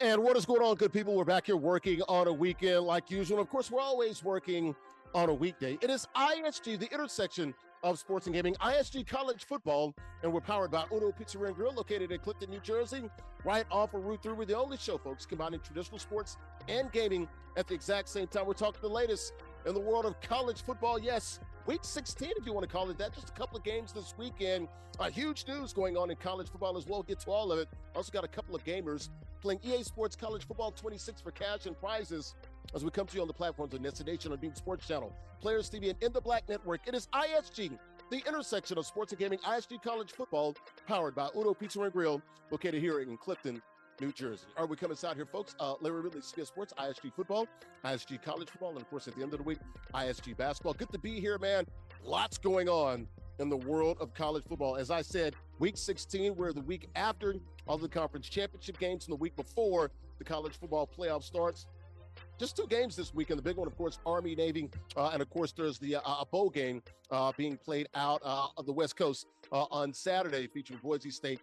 And what is going on, good people? We're back here working on a weekend like usual. Of course, we're always working on a weekday. It is ISG, the intersection of sports and gaming, ISG College Football, and we're powered by Uno Pizzeria and Grill, located in Clifton, New Jersey, right off of Route 3. We're the only show, folks, combining traditional sports and gaming at the exact same time. We're talking the latest in the world of college football. Yes, Week 16, if you want to call it that. Just a couple of games this weekend. Huge news going on in college football as well. Get to all of it. Also got a couple of gamers playing EA Sports College Football 26 for cash and prizes as we come to you on the platforms of NESN Nation on Beam Sports Channel, Players TV, and In the Black Network. It is ISG, the intersection of sports and gaming, ISG College Football, powered by Uno Pizzeria and Grill, located here in Clifton, New Jersey. All right, we come inside here, folks. Larry Ridley, CFB Sports, ISG Football, ISG College Football, and of course, at the end of the week, ISG Basketball. Good to be here, man. Lots going on in the world of college football. As I said, Week 16, we're the week after all the conference championship games, and the week before the college football playoff starts. Just two games this weekend. The big one, of course, Army, Navy, and of course, there's the bowl game being played out of the West Coast on Saturday, featuring Boise State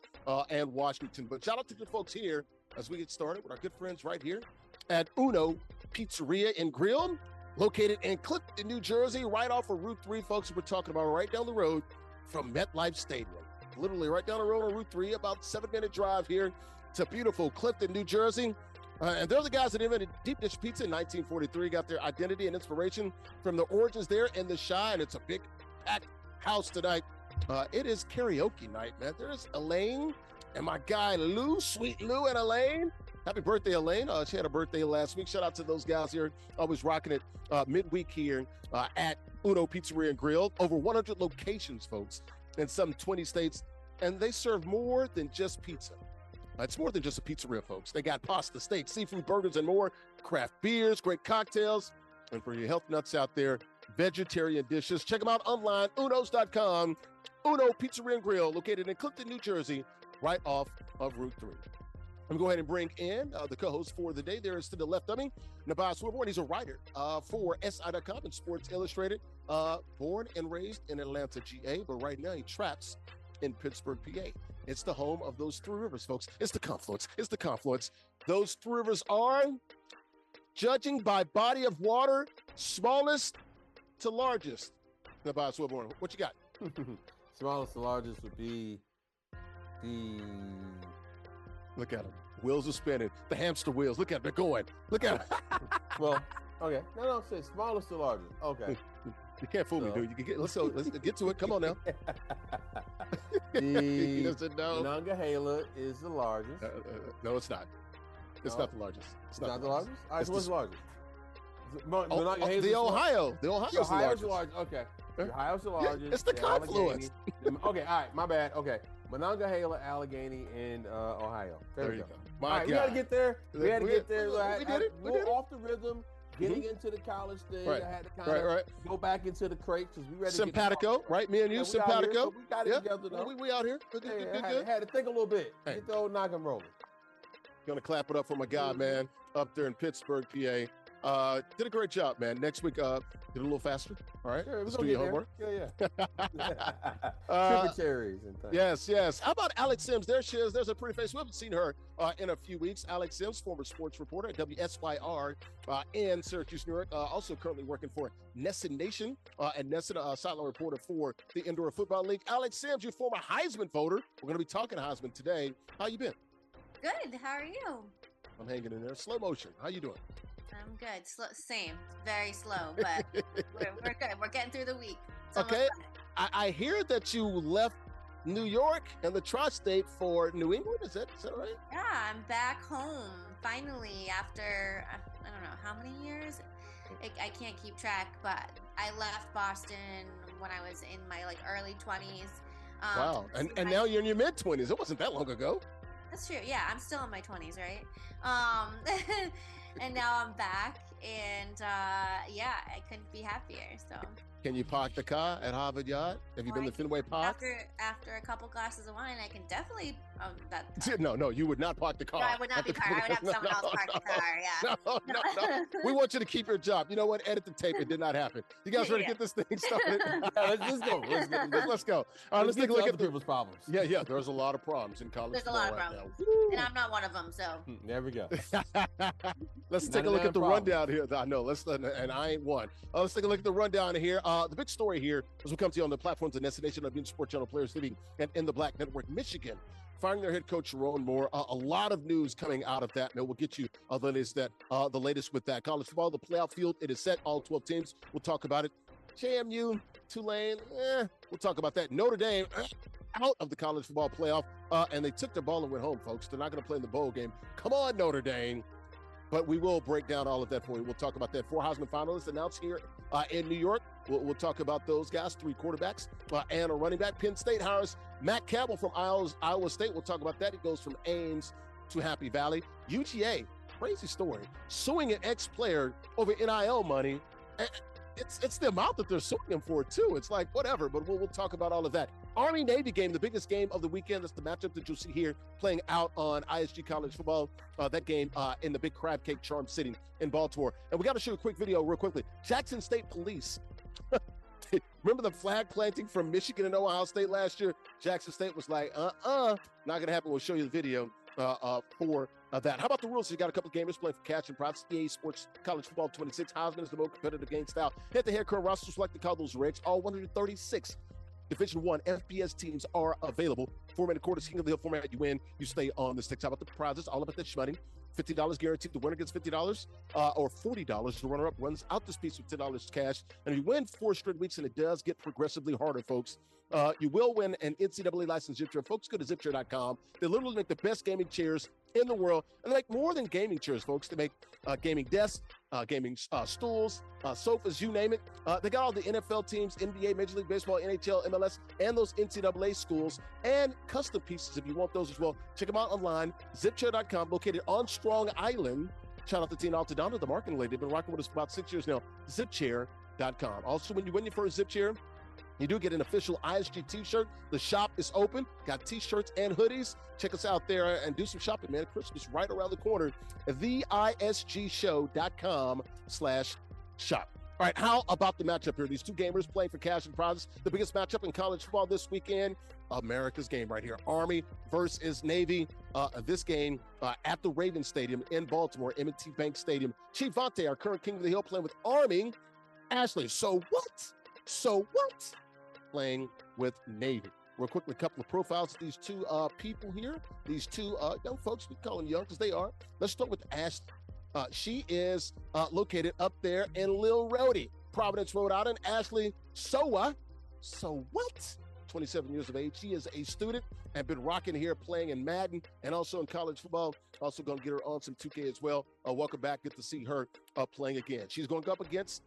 and Washington. But shout out to the folks here as we get started with our good friends right here at Uno Pizzeria and Grill, located in Clifton, New Jersey, right off of Route 3, folks. We're talking about right down the road from MetLife Stadium. Literally right down the road on Route 3, about 7-minute drive here to beautiful Clifton, New Jersey. And they're the guys that invented deep dish pizza in 1943, got their identity and inspiration from the origins there in the Chi, and it's a big packed house tonight. It is karaoke night, man. There's Elaine and my guy Lou, sweet Lou and Elaine. Happy birthday, Elaine. She had a birthday last week. Shout out to those guys here, always rocking it midweek here at Uno Pizzeria and Grill. Over 100 locations, folks, in some 20 states, and they serve more than just pizza. It's more than just a pizzeria, folks. They got pasta, steak, seafood, burgers, and more, craft beers, great cocktails, and for your health nuts out there, vegetarian dishes. Check them out online, unos.com. Uno Pizzeria and Grill, located in Clifton, New Jersey, right off of Route 3. I'm going to go ahead and bring in the co-host for the day. There is to the left of me, Nubyjas Wilborn. He's a writer for SI.com and Sports Illustrated, born and raised in Atlanta, GA, but right now he traps in Pittsburgh, PA. It's the home of those three rivers, folks. It's the confluence. It's the confluence. Those three rivers are, judging by body of water, smallest to largest. Nubyjas Wilborn, what you got? Smallest to largest would be the... Look at them. Wheels are spinning. The hamster wheels. Look at them. They're going. Look at them. Well, okay. No, say smallest to largest. Okay. You can't fool me, dude. You can get, let's get to it. Come on now. The Monongahela is the largest. No, it's not. It's not the largest. It's not the largest? All right, so what's the largest? The Ohio. The Ohio's the largest. Okay. Ohio's the largest. Yeah, it's the confluence. Okay, all right. My bad. Okay. Monongahela, Allegheny, and Ohio. There you go. My God. We got to get there. We had to get there. We did it. We're off the rhythm. Getting into the college thing, I had to kind of go back into the crate because we ready Simpatico, right? Me and you, Simpatico. We got it together, though. We out here. Good. Had to think a little bit. Get the old knock and rolling. Gonna clap it up for my guy, man, up there in Pittsburgh, PA. Did a great job, man. Next week, did a little faster. All right. Sure, let's do your homework. Yeah. Tributaries and things. Yes. How about Alex Sims? There she is. There's a pretty face. We haven't seen her in a few weeks. Alex Sims, former sports reporter at WSYR in Syracuse, New York. Also currently working for NESN Nation and NESN sideline reporter for the Indoor Football League. Alex Sims, your former Heisman voter. We're going to be talking Heisman today. How you been? Good. How are you? I'm hanging in there. Slow motion. How you doing? I'm good. Same. Very slow, but we're good. We're getting through the week. Okay. I hear that you left New York and the tri-state for New England. Is that right? Yeah, I'm back home finally after, I don't know how many years. I can't keep track, but I left Boston when I was in my early 20s. Wow. And now you're in your mid-20s. It wasn't that long ago. That's true. Yeah, I'm still in my 20s, right? And now I'm back, and I couldn't be happier. So Can you park the car at Harvard Yard? Have you been to Fenway Park? After a couple glasses of wine, I can definitely. No, you would not park the car. No, I would not be parked. I would have someone else park the car. Yeah. No. We want you to keep your job. You know what? Edit the tape. It did not happen. You guys ready to get this thing started? Let's go. Let's go. Let's take a look at people's problems. Yeah. There's a lot of problems in college. There's a lot of problems, and I'm not one of them. So there we go. Let's take a look at the rundown here. I know. And I ain't one. Let's take a look at the rundown here. The big story here as we come to you on the platforms of NESN, of Sports Channel, Players Living, and in the Black Network, Michigan, firing their head coach Sherrone Moore. A lot of news coming out of that. Now we'll get you the latest with that. College football, the playoff field, it is set. All 12 teams. We'll talk about it. JMU, Tulane, we'll talk about that. Notre Dame, out of the college football playoff, and they took their ball and went home, folks. They're not going to play in the bowl game. Come on, Notre Dame. But we will break down all of that for you. We'll talk about that. 4 Heisman finalists announced here in New York. We'll talk about those guys, 3 quarterbacks and a running back. Penn State hires Matt Campbell from Iowa State. We'll talk about that. He goes from Ames to Happy Valley. UGA, crazy story, suing an ex-player over NIL money. It's the amount that they're suing him for, too. It's like, whatever, but we'll talk about all of that. Army-Navy game, the biggest game of the weekend. That's the matchup that you'll see here playing out on ISG College Football. That game in the big crab cake charm city in Baltimore. And we got to show a quick video real quickly. Jackson State Police. Remember the flag planting from Michigan and Ohio State last year? Jackson State was like, not going to happen. We'll show you the video for that. How about the rules? So you got a couple of gamers playing for cash and prizes. EA Sports College Football 26. Heisman is the most competitive game style. Head-to-head current roster select to call those regs. All 136 Division I FBS teams are available. 4-minute quarters, King of the Hill format. You win, you stay on the sticks. How about the prizes? All about that money. $50 guaranteed. The winner gets $50 or $40. The runner-up runs out this piece with $10 cash. And if you win 4 straight weeks, and it does get progressively harder, folks, you will win an NCAA licensed zip chair. Folks, go to zipchair.com. They literally make the best gaming chairs in the world. And they make more than gaming chairs, folks. They make gaming desks, gaming stools, sofas, you name it. They got all the NFL teams, NBA, Major League Baseball, NHL, MLS, and those NCAA schools, and custom pieces if you want those as well. Check them out online, zipchair.com, located on Strong Island. Shout out to Tina Altadonna, the marketing lady. They've been rocking with us for about 6 years now. Zipchair.com. Also, when you win your first zip chair, you do get an official ISG t-shirt. The shop is open. Got t-shirts and hoodies. Check us out there and do some shopping, man. Christmas right around the corner. theisgshow.com/shop. All right, how about the matchup here? These 2 gamers playing for cash and prizes. The biggest matchup in college football this weekend. America's game right here. Army versus Navy. This game at the Ravens Stadium in Baltimore, M&T Bank Stadium. ChiefVonte, our current King of the Hill, playing with Army. Ashley, so what? Playing with Navy. Real quickly, a couple of profiles of these 2 people here. These 2 young folks, we call them young because they are. Let's start with Ashley. She is located up there in Lil Rhodey, Providence, Rhode Island. Ashley, SoWhat? 27 years of age. She is a student and been rocking here playing in Madden and also in college football. Also going to get her on some 2K as well. Welcome back. Good to see her playing again. She's going up against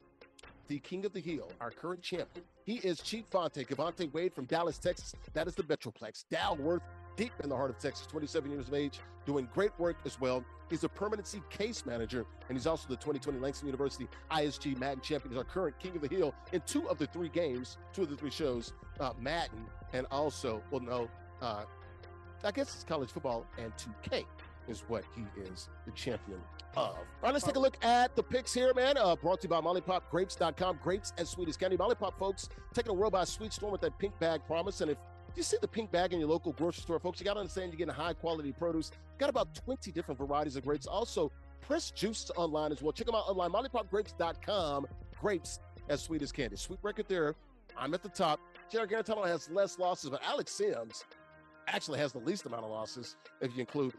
the King of the Hill, our current champion. He is ChiefVonte, Cavante Wade from Dallas, Texas. That is the Metroplex. Dalworth, deep in the heart of Texas, 27 years of age, doing great work as well. He's a permanency case manager, and he's also the 2020 Langston University ISG Madden champion. He's our current King of the Hill in 2 of the 3 games, 2 of the 3 shows, Madden, and also, I guess it's college football and 2K is what he is the champion of. All right, let's take a look at the picks here, man. Brought to you by MollyPopGrapes.com. Grapes as sweet as candy. Mollipop, folks, taking a world by a sweet storm with that pink bag promise. And if you see the pink bag in your local grocery store, folks, you got to understand you're getting high-quality produce. Got about 20 different varieties of grapes. Also, pressed juices online as well. Check them out online, MollyPopGrapes.com. Grapes as sweet as candy. Sweet record there. I'm at the top. Jared Garantano has less losses, but Alex Sims actually has the least amount of losses if you include,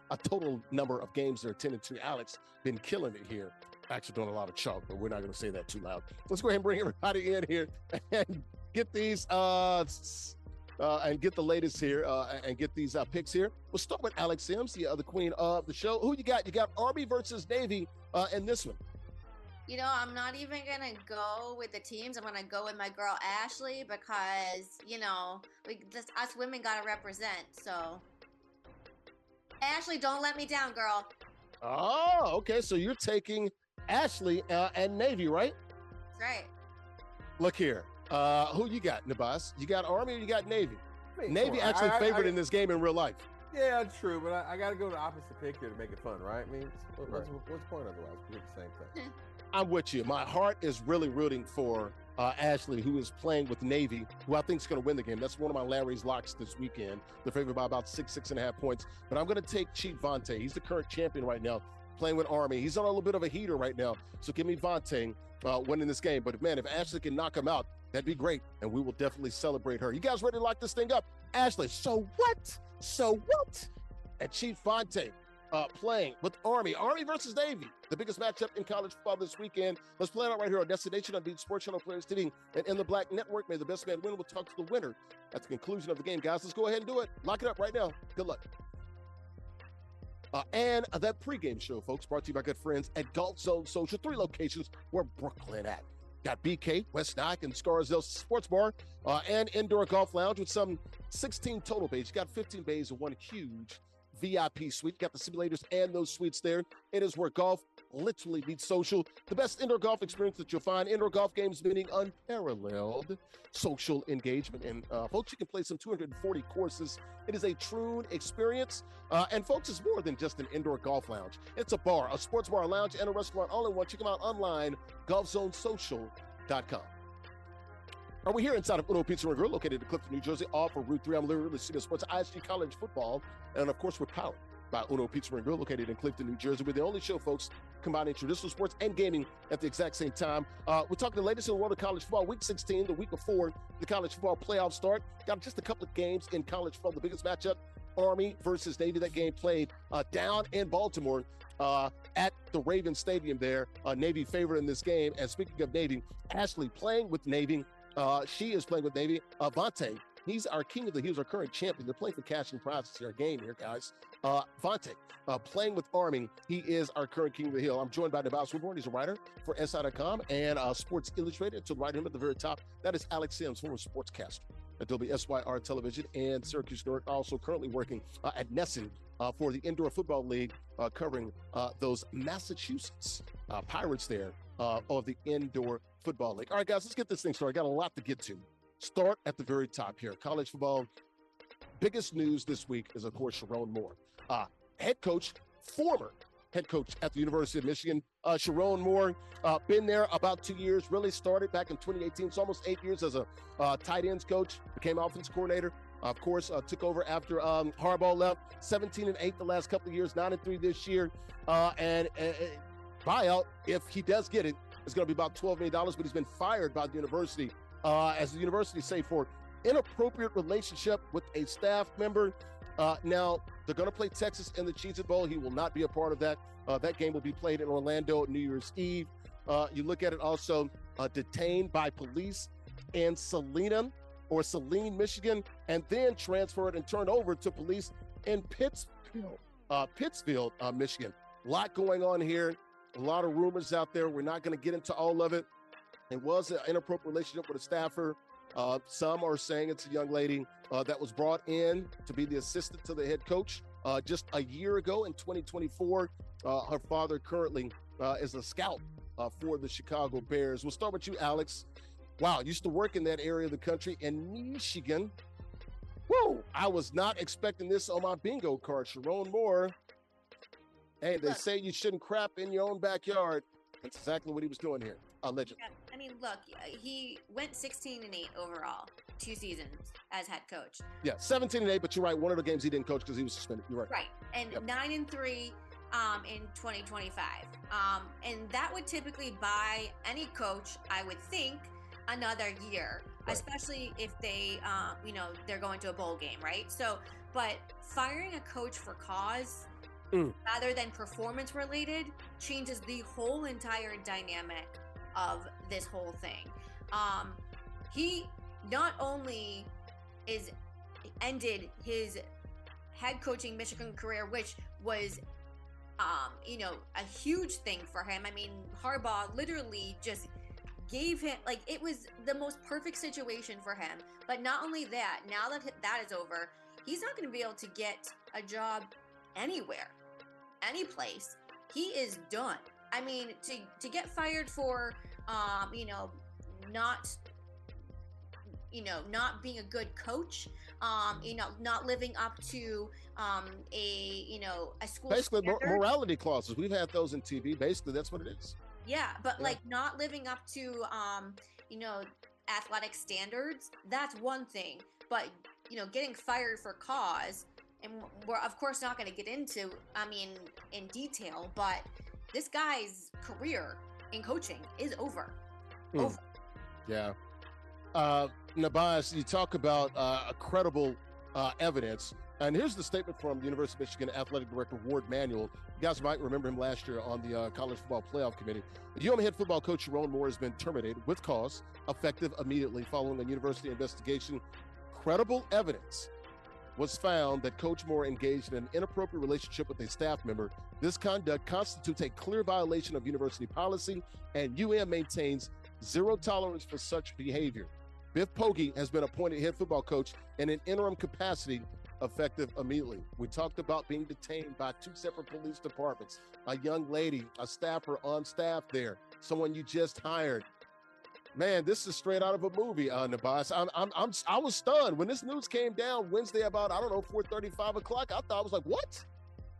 a total number of games they're attending to. Alex been killing it here. Actually doing a lot of chalk, but we're not going to say that too loud. Let's go ahead and bring everybody in here and get these and get the latest here and get these picks here. We'll start with Alex Sims, the queen of the show. Who you got? You got Army versus Navy in this one. I'm not even going to go with the teams. I'm going to go with my girl Ashley because, us women got to represent. So, Ashley, don't let me down, girl. Oh, okay. So you're taking Ashley and Navy, right? That's right. Look here. Who you got, Nubyjas? You got Army or you got Navy? Navy Sure. actually favored in this game in real life. Yeah, true, but I got to go to the opposite pick here to make it fun, right? I mean, what's the point otherwise? We get the same thing. I'm with you. My heart is really rooting for Ashley, who is playing with Navy, who I think is going to win the game. That's one of my Larry's locks this weekend. They're favored by about 6.5 points. But I'm going to take ChiefVonte. He's the current champion right now, playing with Army. He's on a little bit of a heater right now. So give me Vonte winning this game. But, man, if Ashley can knock him out, that'd be great. And we will definitely celebrate her. You guys ready to lock this thing up? Ashley, so what? And ChiefVonte playing with Army. Army versus Navy, the biggest matchup in college football this weekend. Let's play it out right here on Destination on Beat Sports Channel Players TV and In the Black Network. May the best man win. We'll talk to the winner at the conclusion of the game. Guys, let's go ahead and do it. Lock it up right now. Good luck. And that pregame show, folks, brought to you by good friends at Golf Zone Social. 3 locations where Brooklyn at. Got BK, West Nyack, and Scarsdale Sports Bar and Indoor Golf Lounge with some 16 total bays. You got 15 bays and one huge VIP suite. Got the simulators and those suites there. It is where golf literally meets social. The best indoor golf experience that you'll find. Indoor golf games meaning unparalleled social engagement. And folks, you can play some 240 courses. It is a true experience. And folks, it's more than just an indoor golf lounge. It's a bar, a sports bar, a lounge, and a restaurant all in one. Check them out online, golfzonesocial.com. Are we here inside of Uno Pizza and Grill, located in Clifton, New Jersey, off of Route 3? I'm Larry Ridley, City of Sports, ISG College Football. And, of course, we're powered by Uno Pizza and Grill, located in Clifton, New Jersey. We're the only show, folks, combining traditional sports and gaming at the exact same time. We're talking the latest in the world of college football. Week 16, the week before the college football playoffs start. Got just a couple of games in college football. The biggest matchup, Army versus Navy. That game played down in Baltimore at the Raven Stadium there. Navy favored in this game. And speaking of Navy, Ashley playing with Navy. She is playing with Navy. Vonte, he's our king of the heels, our current champion. They're playing for cash and prizes here, game here, guys. Vonte, playing with Army. He is our current king of the hill. I'm joined by Nubyjas Wilborn. He's a writer for SI.com and Sports Illustrated. To the right of him at the very top, that is Alex Sims, former sportscaster at WSYR Television and Syracuse North. Also currently working at NESN for the Indoor Football League, covering those Massachusetts Pirates there of the Indoor Football League. All right, guys, let's get this thing started. I got a lot to get to. Start at the very top here. College football. Biggest news this week is, of course, Sherrone Moore, head coach, former head coach at the University of Michigan. Sherrone Moore, been there about 2 years, really started back in 2018. It's almost 8 years as a tight ends coach, became offense coordinator. Of course, took over after Harbaugh left. 17-8 the last couple of years, 9-3 this year. And buyout, if he does get it, it's going to be about $12 million, but he's been fired by the university, as the university say, for inappropriate relationship with a staff member. Now, they're going to play Texas in the ChiefVonte Bowl. He will not be a part of that. That game will be played in Orlando New Year's Eve. You look at it also, detained by police in Saline, Michigan, and then transferred and turned over to police in Pittsfield, Michigan. A lot going on here. A lot of rumors out there. We're not going to get into all of it. It was an inappropriate relationship with a staffer. Some are saying it's a young lady that was brought in to be the assistant to the head coach just a year ago in 2024. Her father currently is a scout for the Chicago Bears. We'll start with you, Alex. Wow, used to work in that area of the country in Michigan. Whoa, I was not expecting this on my bingo card. Sherrone Moore. Hey, they say you shouldn't crap in your own backyard. That's exactly what he was doing here, allegedly. Yeah, I mean, look, he went 16-8 overall, 2 seasons as head coach. Yeah, 17-8, but you're right. One of the games he didn't coach because he was suspended. You're right. Right, and 9-3 in 2025. And that would typically buy any coach, I would think, another year, right, especially if they, they're going to a bowl game, right? So, but firing a coach for cause rather than performance related changes the whole entire dynamic of this whole thing. He not only ended his head coaching Michigan career, which was a huge thing for him. I mean, Harbaugh literally just gave him, like, it was the most perfect situation for him. But not only that, now that that is over, he's not going to be able to get a job anywhere, any place. He is done. I mean, to get fired for, not not being a good coach, not living up to a school basically standard. morality clauses. We've had those in TV. Basically, that's what it is. Yeah, but like not living up to athletic standards, that's one thing. But getting fired for cause, and we're of course not going to get into in detail, but this guy's career in coaching is over. Over. Yeah. Nubyjas, you talk about credible evidence. And here's the statement from University of Michigan Athletic Director Ward Manuel. You guys might remember him last year on the College Football Playoff Committee. The UM head football coach Sherrone Moore has been terminated with cause, effective immediately following a university investigation. Credible evidence was found that Coach Moore engaged in an inappropriate relationship with a staff member. This conduct constitutes a clear violation of university policy, and UM maintains zero tolerance for such behavior. Biff Poggi has been appointed head football coach in an interim capacity, effective immediately. We talked about being detained by two separate police departments, a young lady, a staffer on staff there, someone you just hired. Man, this is straight out of a movie, Nubyjas. I was stunned when this news came down Wednesday about 4:30, 5 o'clock. I thought, I was like, what?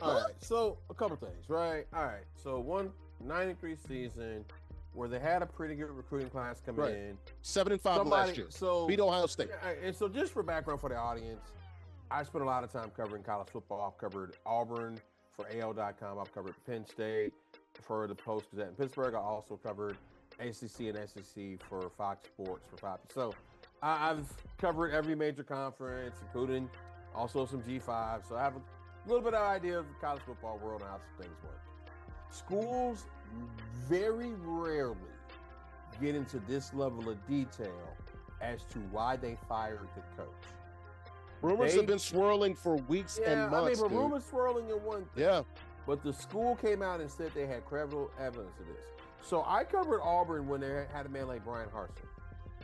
All right, so a couple things, right? All right, so 93 season where they had a pretty good recruiting class come in. 7-5 last year. So beat Ohio State. And so just for background for the audience, I spent a lot of time covering college football. I've covered Auburn for AL.com. I've covered Penn State for the Post-Gazette in Pittsburgh. I also covered ACC and SEC for Fox Sports for 5. So I've covered every major conference, including also some G5. So I have a little bit of idea of the college football world and how things work. Schools very rarely get into this level of detail as to why they fired the coach. Rumors have been swirling for weeks and months. But rumors swirling in one thing. Yeah. But the school came out and said they had credible evidence of this. So I covered Auburn when they had a man like Brian Harsin.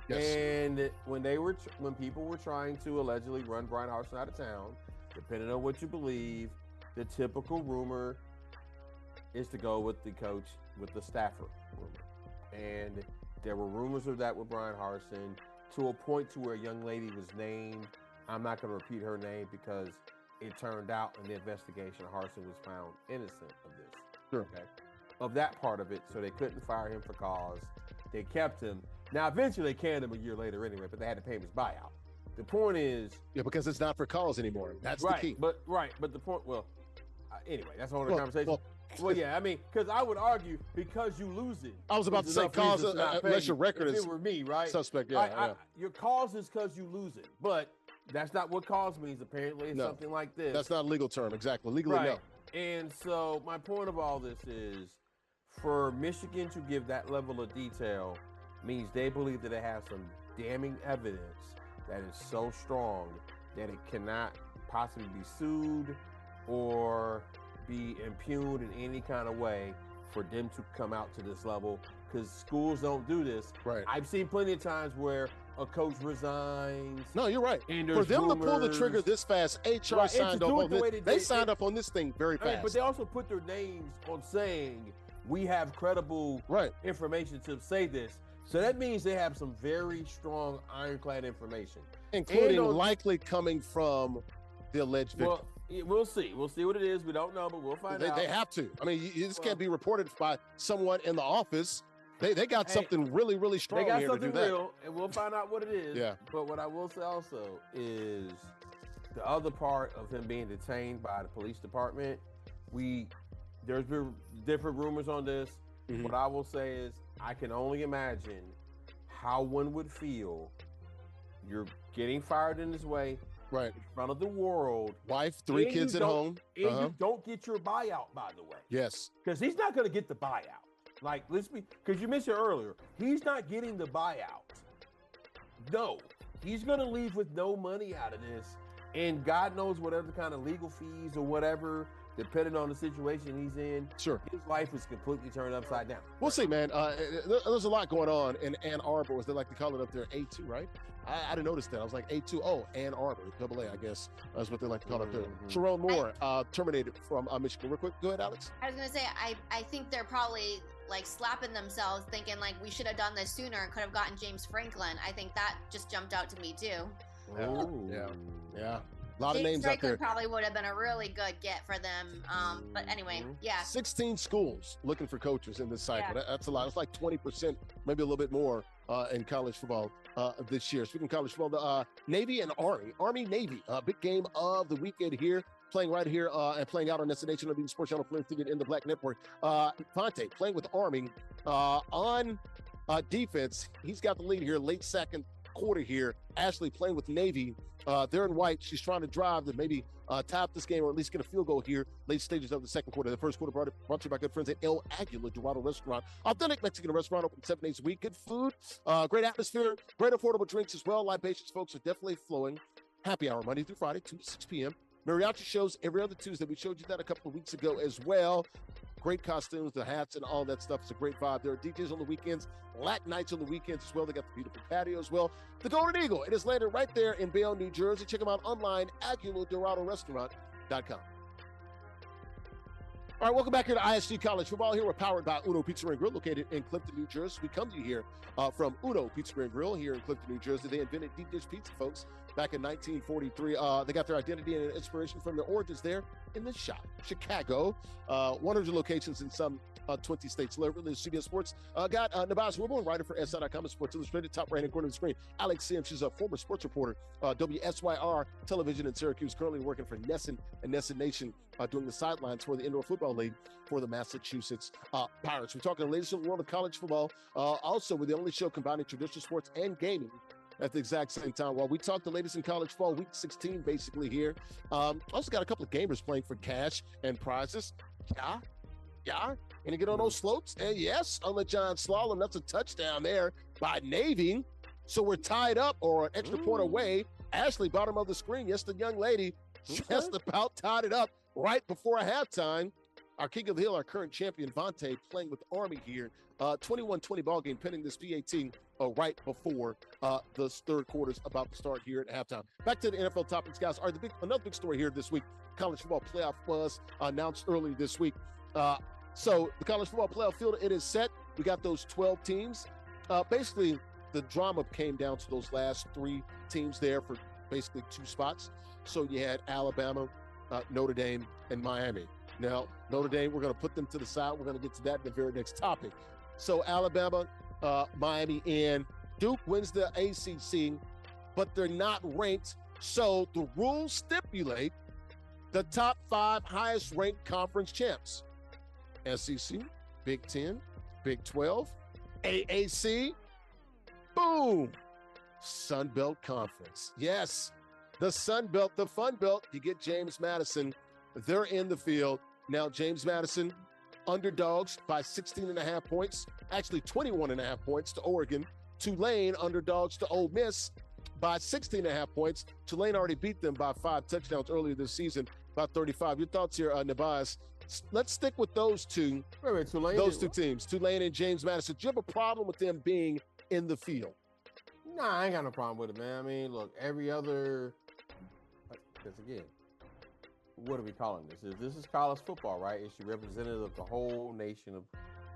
Yes. And when people were trying to allegedly run Brian Harsin out of town, depending on what you believe, the typical rumor is to go with the coach, with the staffer rumor. And there were rumors of that with Brian Harsin to a point to where a young lady was named. I'm not going to repeat her name because it turned out in the investigation Harsin was found innocent of this. Sure. Okay. Of that part of it, so they couldn't fire him for cause. They kept him. Now, eventually they canned him a year later anyway, but they had to pay him his buyout. The point is... Yeah, because it's not for cause anymore. That's right, the key. But the point... Well, anyway, that's a whole other conversation. Well, yeah, I mean, because I would argue because you losing... I was about to say cause, unless your record is... If it were me, right? Suspect, your cause is because you losing, but that's not what cause means, apparently. It's something like this. That's not a legal term, exactly. Legally, right. No. And so my point of all this is, for Michigan to give that level of detail means they believe that they have some damning evidence that is so strong that it cannot possibly be sued or be impugned in any kind of way for them to come out to this level, because schools don't do this. Right. I've seen plenty of times where a coach resigns. No, you're right. And for them to pull the trigger this fast, HR signed up on this. They signed up on this thing very fast. But they also put their names on saying, we have credible information to say this. So that means they have some very strong ironclad information. Including likely coming from the alleged victim. Well, we'll see. We'll see what it is. We don't know, but we'll find out. They have to. I mean, this can't be reported by someone in the office. They got something really, really strong here to do that. They got something real, and we'll find out what it is. Yeah. But what I will say also is the other part of him being detained by the police department, there's been different rumors on this. Mm-hmm. What I will say is I can only imagine how one would feel. You're getting fired in this way. Right. In front of the world. Wife, 3 kids at home. And you don't get your buyout, by the way. Yes. Because he's not going to get the buyout. Like, because you mentioned earlier, he's not getting the buyout. No. He's going to leave with no money out of this. And God knows whatever kind of legal fees or whatever depending on the situation he's in, sure, his life is completely turned upside down. We'll see, man. There's a lot going on in Ann Arbor, as they like to call it up there, A2, right? I didn't notice that. I was like, A2, oh, Ann Arbor, AA, I guess. That's what they like to call it up there. Sherrone Moore, terminated from Michigan. Real quick, go ahead, Alex. I was going to say, I think they're probably like slapping themselves thinking like we should have done this sooner and could have gotten James Franklin. I think that just jumped out to me too. Yeah. A lot of names out there. Probably would have been a really good get for them. But anyway, yeah. 16 schools looking for coaches in this cycle. Yeah. That's a lot. It's like 20%, maybe a little bit more in college football this year. Speaking of college football, the Navy and Army-Navy, big game of the weekend here. Playing right here and playing out on NESN of the Sports Channel, in the Black Network. Fonte playing with Army on defense. He's got the lead here, late second quarter here. Ashley playing with Navy. They're in white. She's trying to drive to maybe tie up this game or at least get a field goal here. Late stages of the second quarter. The first quarter brought to you by good friends at El Aguila Dorado Restaurant. Authentic Mexican restaurant, open 7 days a week. Good food, great atmosphere, great affordable drinks as well. Libations, folks, are definitely flowing. Happy hour Monday through Friday, 2 to 6 p.m. Mariachi shows every other Tuesday. We showed you that a couple of weeks ago as well. Great costumes, the hats, and all that stuff. It's a great vibe. There are DJs on the weekends, Latin nights on the weekends as well. They got the beautiful patio as well. The Golden Eagle, it is landed right there in Bayonne, New Jersey. Check them out online, AguilaDoradoRestaurant.com. All right, welcome back here to ISG College Football. Here we're powered by Uno Pizza and Grill, located in Clifton, New Jersey. We come to you here from Uno Pizza and Grill here in Clifton, New Jersey. They invented deep dish pizza, folks, back in 1943. They got their identity and inspiration from their origins there in the shop. Chicago, 100 locations in some 20 states. Larry Ridley, CBS Sports. Got Nubyjas, Wilborn, writer for SI.com and Sports Illustrated, top right-hand corner of the screen. Alex Sims, she's a former sports reporter, WSYR television in Syracuse, currently working for NESN and NESN Nation, doing the sidelines for the Indoor Football League for the Massachusetts Pirates. We're talking the latest in the world of college football. Also, we're the only show combining traditional sports and gaming at the exact same time. While we talk the latest in college football, week 16 basically here. Also got a couple of gamers playing for cash and prizes. Yeah. Gonna get on those slopes? And yes, on the John Slalom, that's a touchdown there by Navy. So we're tied up or an extra point away. Ashley, bottom of the screen. Yes, the young lady just about tied it up right before halftime. Our King of the Hill, our current champion, Vonte, playing with Army here. 21-20 ball game pending this P18 right before the third quarter's about to start here at halftime. Back to the NFL topics, guys. All right, another big story here this week. College football playoff was announced early this week. So the college football playoff field, it is set. We got those 12 teams. Basically, the drama came down to those last 3 teams there for basically 2 spots. So you had Alabama, Notre Dame, and Miami. Now, Notre Dame, we're going to put them to the side. We're going to get to that in the very next topic. So Alabama, Miami, and Duke wins the ACC, but they're not ranked. So the rules stipulate the top 5 highest ranked conference champs. SEC, Big 10, Big 12, AAC, boom, Sun Belt Conference. Yes, the Sun Belt, the Fun Belt. You get James Madison. They're in the field. Now, James Madison, underdogs by 16.5 points, actually 21.5 points to Oregon. Tulane, underdogs to Ole Miss by 16.5 points. Tulane already beat them by 5 touchdowns earlier this season, about 35. Your thoughts here, Nubyjas? Let's stick with those two. Wait, Tulane those two teams, Tulane and James Madison. Do you have a problem with them being in the field? Nah, I ain't got no problem with it, man. I mean, look, every other, because again, what are we calling this? This is college football, right? It's your representative of the whole nation of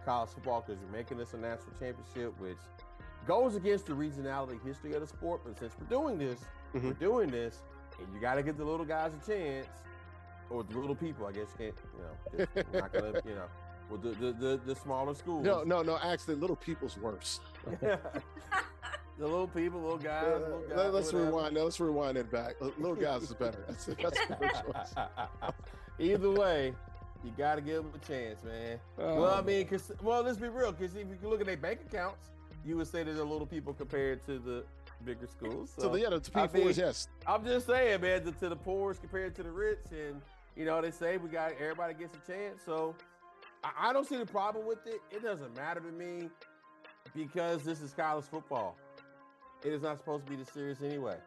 college football because you're making this a national championship, which goes against the regionality history of the sport. But since we're doing this, and you got to give the little guys a chance. Or the little people, I guess, can't, just, not gonna, well, the smaller schools. No, actually, little people's worse. The little people, little guys, Let's rewind it back. Little guys is better. That's a good choice. Either way, you got to give them a chance, man. Well, I mean, let's be real, because if you can look at their bank accounts, you would say that they're little people compared to the bigger schools. So the P4s, yes. I'm just saying, man, to the poor compared to the rich, and they say everybody gets a chance. So I don't see the problem with it. It doesn't matter to me because this is college football. It is not supposed to be this serious anyway.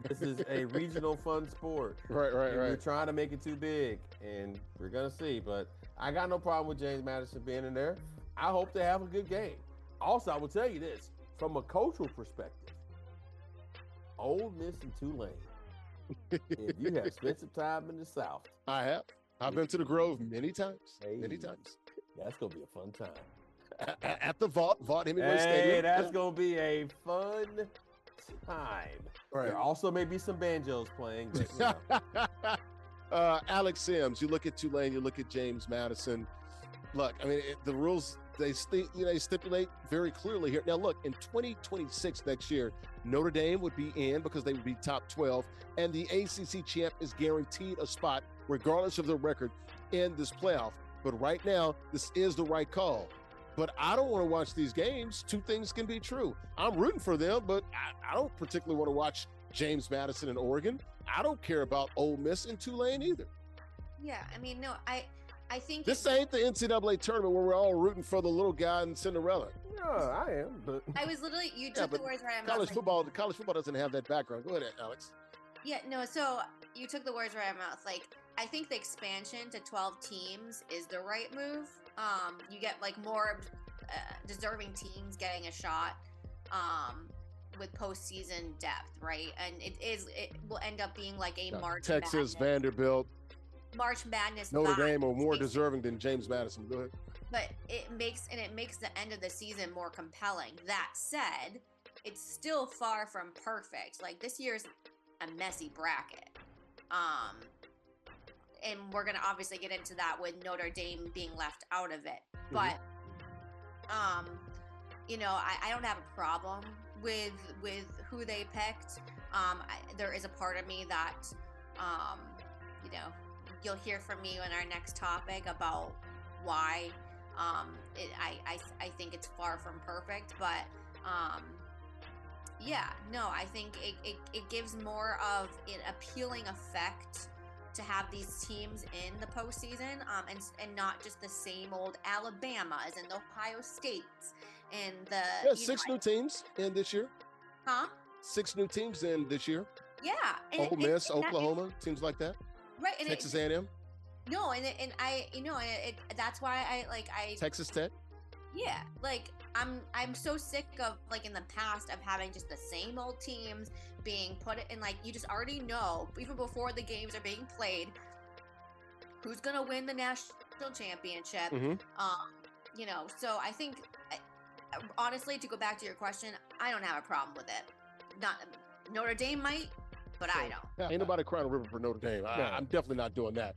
This is a regional fun sport. Right. We're trying to make it too big, and we're going to see. But I got no problem with James Madison being in there. I hope they have a good game. Also, I will tell you this, from a cultural perspective, Ole Miss and Tulane. If you have spent some time in the South. I have. I've been to the Grove many times. Many times. That's going to be a fun time. At the Vaught Hemingway Stadium. That's going to be a fun time. Right. There also may be some banjos playing. But, Alex Sims, you look at Tulane, you look at James Madison. Look, I mean, the rules, they stipulate very clearly here. Now, look, in 2026 next year, Notre Dame would be in because they would be top 12, and the ACC champ is guaranteed a spot regardless of their record in this playoff. But right now, this is the right call. But I don't want to watch these games. Two things can be true. I'm rooting for them, but I don't particularly want to watch James Madison in Oregon. I don't care about Ole Miss and Tulane either. Yeah, I mean, no, I think this ain't the NCAA tournament where we're all rooting for the little guy in Cinderella. No, I am, but I was literally you took the words right out of my mouth. College football doesn't have that background. Go ahead, Alex. Yeah, no, so you took the words right out of my mouth. Like, I think the expansion to 12 teams is the right move. You get like more deserving teams getting a shot with postseason depth, right? And it will end up being like a March Texas, Madness. Vanderbilt, March Madness. Notre Dame are more deserving than James Madison. Go ahead. But it makes the end of the season more compelling. That said, it's still far from perfect. Like, this year's a messy bracket. And we're going to obviously get into that with Notre Dame being left out of it. But, you know, I don't have a problem with who they picked. There is a part of me that, you know, you'll hear from me on our next topic about why I think it's far from perfect. But, yeah, no, I think it gives more of an appealing effect to have these teams in the postseason, and not just the same old Alabamas and the Ohio States and the six new teams in this year. Huh? 6 new teams in this year. Yeah, and Ole Miss, Oklahoma, teams like that. Right, and Texas A&M. No, and I, you know, and that's why I Texas Tech. Yeah, like I'm so sick of, like, in the past of having just the same old teams being put in, like, you just already know even before the games are being played who's gonna win the national championship. You know, so I think honestly, to go back to your question, I don't have a problem with it. Not Notre Dame might, but I don't. Ain't nobody crying a river for Notre Dame. I'm definitely not doing that.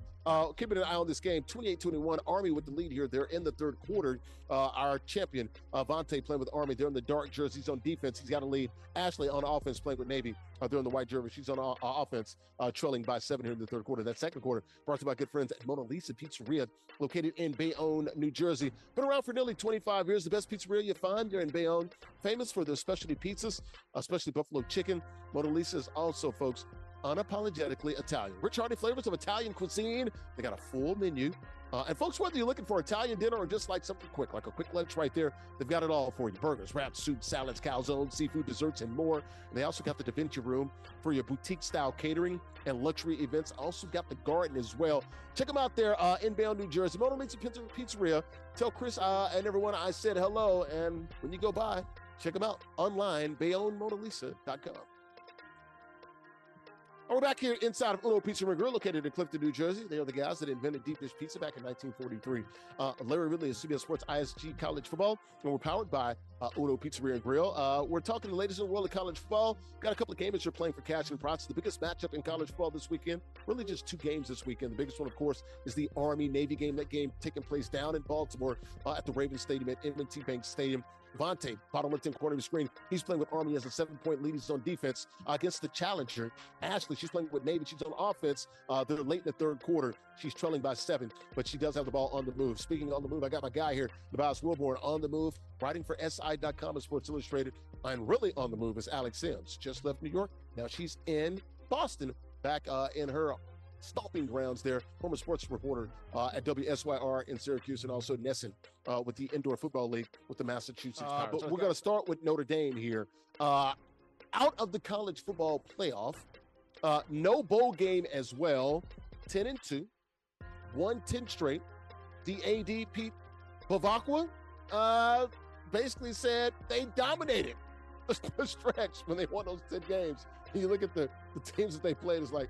Keeping an eye on this game, 28-21, Army with the lead here. They're in the third quarter. Our champion, Vonte, playing with Army. They're in the dark jerseys on defense. He's got a lead. Ashley on offense, playing with Navy. They're in the white jersey. She's on offense, trailing by 7 here in the third quarter. That second quarter brought to you by good friends at Mona Lisa Pizzeria, located in Bayonne, New Jersey. Been around for nearly 25 years. The best pizzeria you find, you're in Bayonne. Famous for their specialty pizzas, especially buffalo chicken. Mona Lisa is also, folks, unapologetically Italian. Rich, hearty flavors of Italian cuisine. They got a full menu. And folks, whether you're looking for Italian dinner or just like something quick, like a quick lunch right there, they've got it all for you. Burgers, wraps, soups, salads, calzones, seafood, desserts, and more. And they also got the Da Vinci Room for your boutique-style catering and luxury events. Also got the garden as well. Check them out there in Bayonne, New Jersey. Mona Lisa Pizzeria. Tell Chris and everyone I said hello. And when you go by, check them out online, BayonneMonaLisa.com. We're back here inside of Uno Pizza and Grill, located in Clifton, New Jersey. They are the guys that invented deep dish pizza back in 1943. Larry Ridley is CBS Sports ISG College Football, and we're powered by Uno Pizzeria and Grill. We're talking the latest in the world of college football. Got a couple of games you're playing for cash and prizes. The biggest matchup in college football this weekend, really just 2 games this weekend. The biggest one, of course, is the Army-Navy game. That game taking place down in Baltimore at the Ravens Stadium at M&T Bank Stadium. Vonte, bottom left-hand corner of the screen, he's playing with Army as a 7-point lead. He's on defense against the challenger. Ashley, she's playing with Navy. She's on offense. They're late in the third quarter. She's trailing by 7, but she does have the ball on the move. Speaking on the move, I got my guy here, Nubyjas Wilborn, on the move, writing for SI.com and Sports Illustrated. And really on the move is Alex Sims. Just left New York. Now she's in Boston, back in her stomping grounds there, former sports reporter at WSYR in Syracuse, and also NESN with the Indoor Football League with the Massachusetts Pirates. But we're going to start with Notre Dame here. out of the college football playoff. No bowl game as well. 10-2, won 10 straight. The AD, Pete Bavakwa, basically said they dominated the stretch when they won those 10 games. And you look at the teams that they played, it's like,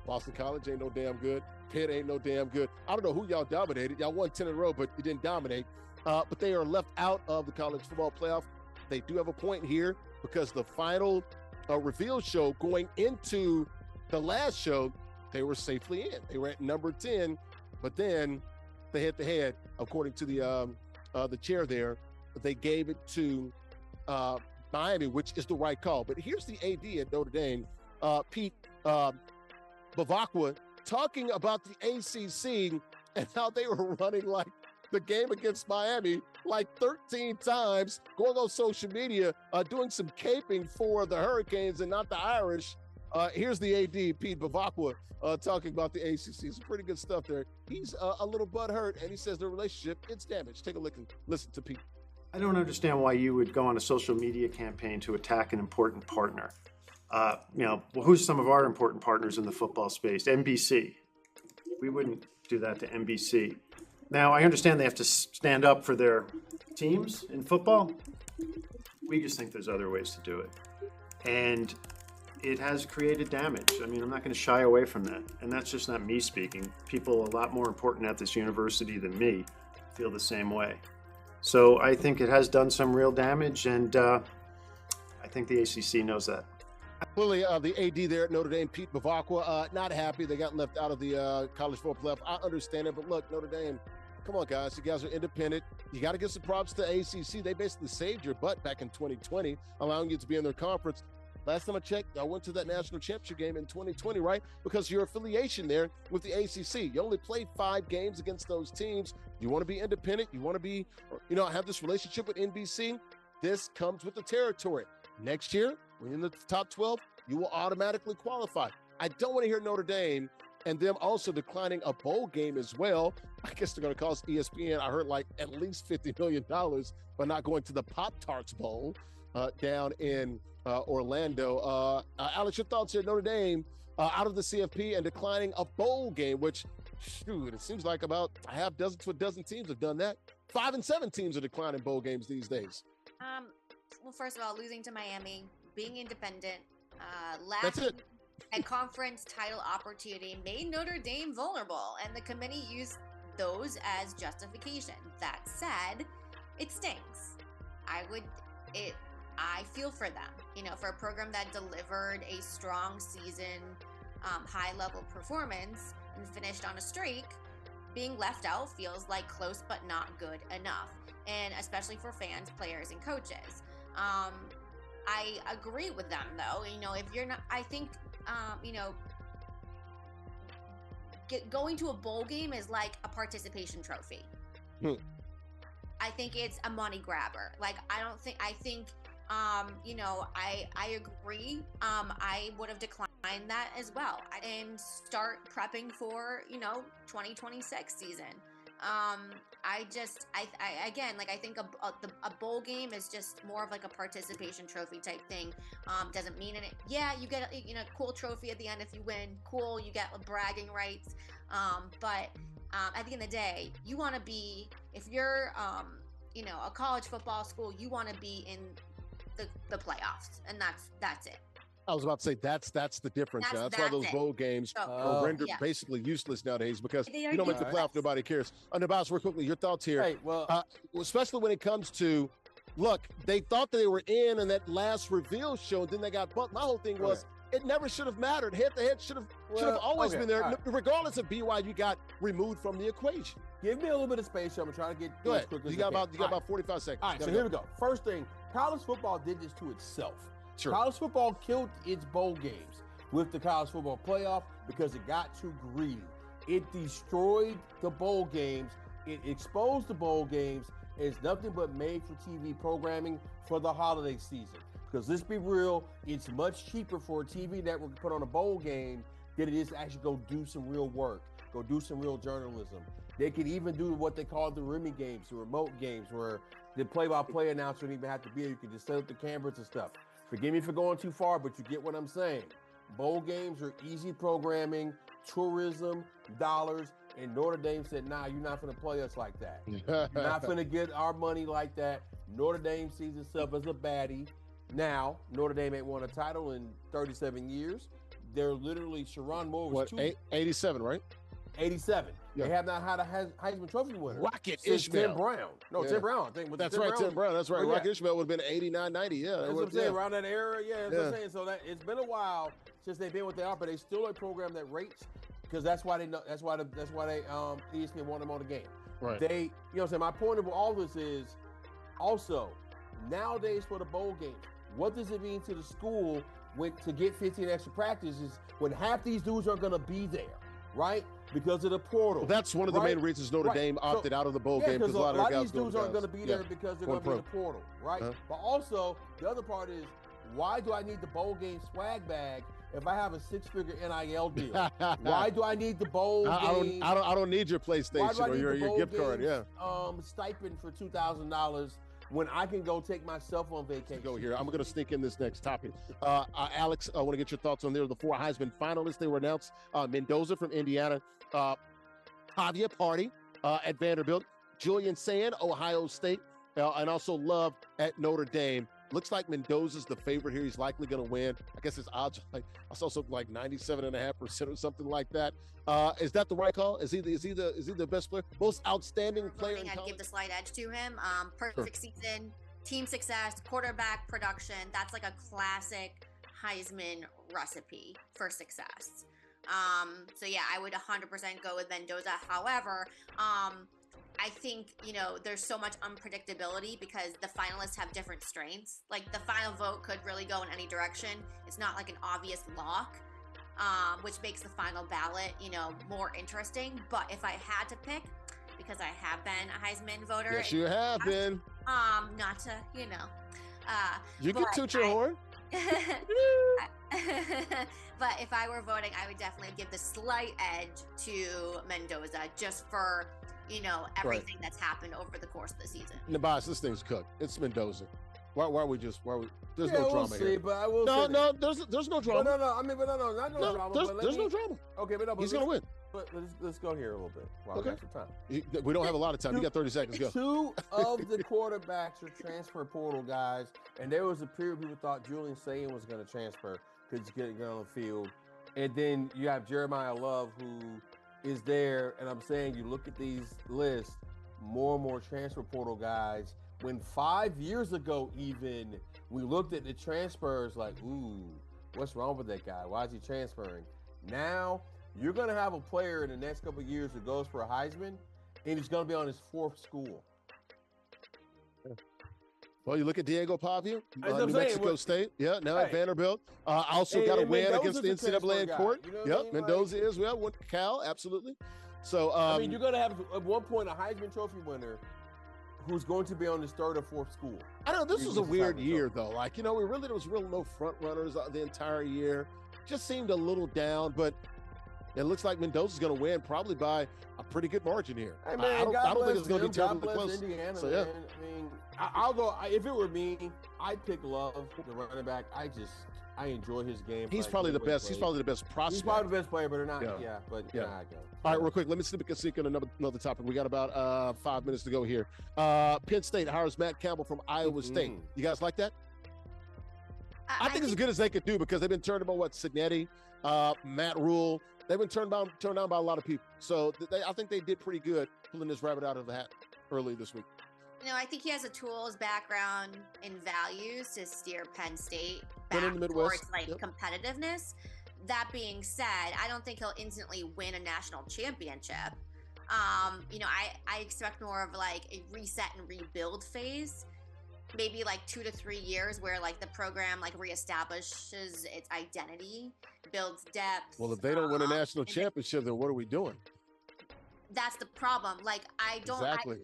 Boston College ain't no damn good. Pitt ain't no damn good. I don't know who y'all dominated. Y'all won 10 in a row, but you didn't dominate. But they are left out of the college football playoff. They do have a point here because the final reveal show going into the last show, they were safely in. They were at number 10, but then the head-to-head, according to the chair there, they gave it to Miami, which is the right call. But here's the AD at Notre Dame, Pete Bavakwa, talking about the ACC and how they were running like the game against Miami like 13 times, going on social media, doing some caping for the Hurricanes and not the Irish. Here's the AD, Pete Bavakwa, talking about the ACC. Some pretty good stuff there. He's a little butthurt, and he says the relationship, it's damaged. Take a look and listen to Pete. I don't understand why you would go on a social media campaign to attack an important partner. Well, who's some of our important partners in the football space? NBC. We wouldn't do that to NBC. Now, I understand they have to stand up for their teams in football. We just think there's other ways to do it. And it has created damage. I mean, I'm not going to shy away from that. And that's just not me speaking. People a lot more important at this university than me feel the same way. So I think it has done some real damage, and I think the ACC knows that. Clearly, the AD there at Notre Dame, Pete Bavakwa, not happy they got left out of the college football playoff. I understand it, but look, Notre Dame, come on, guys. You guys are independent. You got to give some props to ACC. They basically saved your butt back in 2020, allowing you to be in their conference. Last time I checked, I went to that national championship game in 2020, right? Because your affiliation there with the ACC. You only played 5 games against those teams. You want to be independent. You want to be, have this relationship with NBC. This comes with the territory. Next year, when you're in the top 12, you will automatically qualify. I don't want to hear Notre Dame and them also declining a bowl game as well. I guess they're going to cost ESPN, I heard, like at least $50 million by not going to the Pop-Tarts Bowl down in Orlando. Alex, your thoughts here? Notre Dame out of the CFP and declining a bowl game, which, shoot, it seems like about a half dozen to a dozen teams have done that. 5 and 7 teams are declining bowl games these days. Well, first of all, losing to Miami, being independent, That's lacking it. a conference title opportunity made Notre Dame vulnerable, and the committee used those as justification. That said, it stinks. I feel for them, for a program that delivered a strong season, high-level performance and finished on a streak. Being left out feels like close but not good enough, and especially for fans, players, and coaches. I agree with them, though. If you're not, I think, going to a bowl game is like a participation trophy. I think it's a money grabber. I agree. I would have declined that as well and start prepping for, 2026 season. I think a bowl game is just more of like a participation trophy type thing. Doesn't mean it. Yeah, you get a cool trophy at the end if you win. Cool, you get bragging rights. But at the end of the day, you want to be, if you're a college football school, you want to be in the playoffs, and that's it. I was about to say that's the difference. That's why those bowl games are rendered basically useless nowadays, because you don't make the playoff, nobody cares. Nubyjas, real quickly, your thoughts here. Hey, well, especially when it comes to, look, they thought they were in that last reveal show, and then they got bumped. My whole thing was it never should have mattered. Head-to-head should have always been there, regardless of BYU got removed from the equation. Give me a little bit of space. I'm trying to get Go ahead. quickly. You got about 45 seconds. All right, so here we go. First thing, college football did this to itself. Sure. College football killed its bowl games with the college football playoff because it got too greedy. It destroyed the bowl games. It exposed the bowl games as nothing but made-for-TV programming for the holiday season. Because let's be real, it's much cheaper for a TV network to put on a bowl game than it is to actually go do some real work, go do some real journalism. They could even do what they call the Remy games, the remote games, where the play-by-play announcer don't even have to be there. You can just set up the cameras and stuff. Forgive me for going too far, but you get what I'm saying. Bowl games are easy programming, tourism, dollars, and Notre Dame said, nah, you're not going to play us like that. You're not going to get our money like that. Notre Dame sees itself as a baddie. Now, Notre Dame ain't won a title in 37 years. They're literally, Sherrone Moore was 87, right? 87. Yeah. They have not had a Heisman Trophy winner. Rocket since Ishmael. Tim Brown. No, Yeah. Tim Brown, I think. That's right, Tim Brown. That's right. Oh, yeah. Rocket Ishmael would have been 89, 90. Yeah. That's what I'm saying. Around that era, that's what I'm saying. So that it's been a while since they've been what they are, but they still a program that rates because that's why they know. That's why ESPN want them on the game. Right. They, you know what I'm saying. My point of all this is also nowadays for the bowl game, what does it mean to the school to get 15 extra practices when half these dudes aren't going to be there, right? Because of the portal. Well, that's one of the main reasons Notre Dame opted out of the bowl game because a lot of these dudes aren't going to be there because they're going to be in the portal, right? But also, the other part is, why do I need the bowl game swag bag if I have a 6-figure NIL deal? Why do I need the bowl game? I don't need your PlayStation or your gift card. Yeah. Stipend for $2,000 when I can go take myself on vacation. Go here. I'm going to sneak in this next topic. Alex, I want to get your thoughts on there. The 4 Heisman finalists, they were announced. Mendoza from Indiana, Tavia Party at Vanderbilt, Julian Sayin, Ohio State, and also Love at Notre Dame. Looks like Mendoza's the favorite here. He's likely going to win. I guess his odds are I saw something like 97.5% or something like that. Is that the right call? Is he the best player, most outstanding player in college? I'd give the slight edge to him. Perfect season, team success, quarterback production. That's like a classic Heisman recipe for success. So yeah, I would 100% go with Mendoza. However, I think, there's so much unpredictability because the finalists have different strengths. Like the final vote could really go in any direction. It's not like an obvious lock, which makes the final ballot, more interesting. But if I had to pick, because I have been a Heisman voter. Yes, you have been. Not to, You can toot your horn. But if I were voting, I would definitely give the slight edge to Mendoza just for, everything that's happened over the course of the season. Nubyjas, this thing's cooked. It's Mendoza. Why are we there's no we'll drama here. But I will there's no drama. No, I mean, not drama. There's no drama. Okay, but he's going to win. But let's go here a little bit while we got some time. We don't have a lot of time. You got 30 seconds. Go. 2 of the quarterbacks are transfer portal guys, and there was a period people thought Julian Sayin was going to transfer because he's getting on the field. And then you have Jeremiah Love, who is there, and I'm saying you look at these lists, more and more transfer portal guys. When 5 years ago even, we looked at the transfers like, ooh, what's wrong with that guy? Why is he transferring? Now, you're going to have a player in the next couple of years who goes for a Heisman, and he's going to be on his 4th school. Well, you look at Diego Pavia, New Mexico State. Yeah, now at Vanderbilt. Also got a win against the NCAA in court. Mendoza is. Well, went to Cal, absolutely. So, you're going to have, at one point, a Heisman Trophy winner who's going to be on his 3rd or 4th school. I know this was a weird year, though. Like, there was really no front runners the entire year. Just seemed a little down, but it looks like Mendoza's going to win probably by a pretty good margin here. Hey, man, I don't think it's going to be terribly close. Indiana, so, yeah. I'll go. If it were me, I'd pick Love, the running back. I enjoy his game. He's probably the best. He's probably the best prospect. He's probably the best player, but not. Yeah. I go. All right, real quick. Let me sneak in another topic. We got about 5 minutes to go here. Penn State hires Matt Campbell from Iowa State. You guys like that? I think it's as good as they could do because they've been turned about Signetti, Matt Rule. They've been turned down by a lot of people. So I think they did pretty good pulling this rabbit out of the hat early this week. I think he has the tools, background, and values to steer Penn State back towards competitiveness. That being said, I don't think he'll instantly win a national championship. I expect more of like a reset and rebuild phase, maybe like 2 to 3 years where like the program like reestablishes its identity, builds depth. Well, if they don't win a national championship, then what are we doing? That's the problem. Like, I don't. Exactly.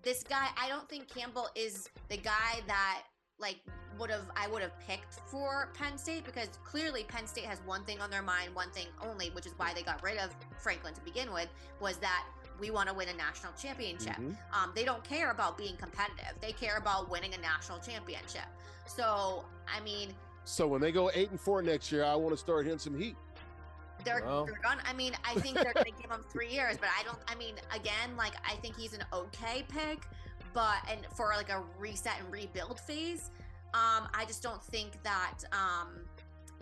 This guy, I don't think Campbell is the guy that like I would have picked for Penn State because clearly Penn State has one thing on their mind, one thing only, which is why they got rid of Franklin to begin with, was that we want to win a national championship. Mm-hmm. They don't care about being competitive. They care about winning a national championship. So, I mean, so when they go 8-4 next year, I want to start hitting some heat. They're gonna. I mean, I think they're gonna give him 3 years, but I don't. I mean, again, like I think he's an okay pick, but and for like a reset and rebuild phase, I just don't think that